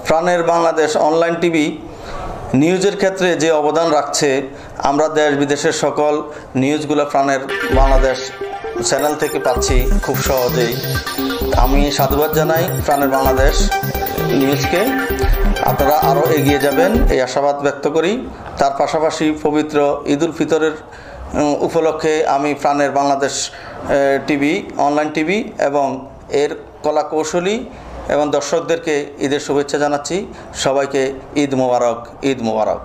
প্রাণের Bangladesh online TV নিউজের ক্ষেত্রে যে অবদান রাখছে, আমরা দেশ বিদেশের সকল নিউজগুলো প্রাণের বাংলাদেশ চ্যানেল থেকে পাচ্ছি খুব সহজেই। আমি সাধুবাদ জানাই প্রাণের বাংলাদেশ নিউজকে। আপনারা আরও এগিয়ে যাবেন এই আশাবাদ ব্যক্ত করি। তার পাশাপাশি পবিত্র ঈদ উল ফিতরের উপলক্ষে আমি প্রাণের বাংলাদেশ টিভি অনলাইন টিভি এবং এর কলা কৌশলী এবং দর্শকদেরকে ঈদের শুভেচ্ছা জানাচ্ছি। সবাইকে ঈদ মোবারক, ঈদ মোবারক।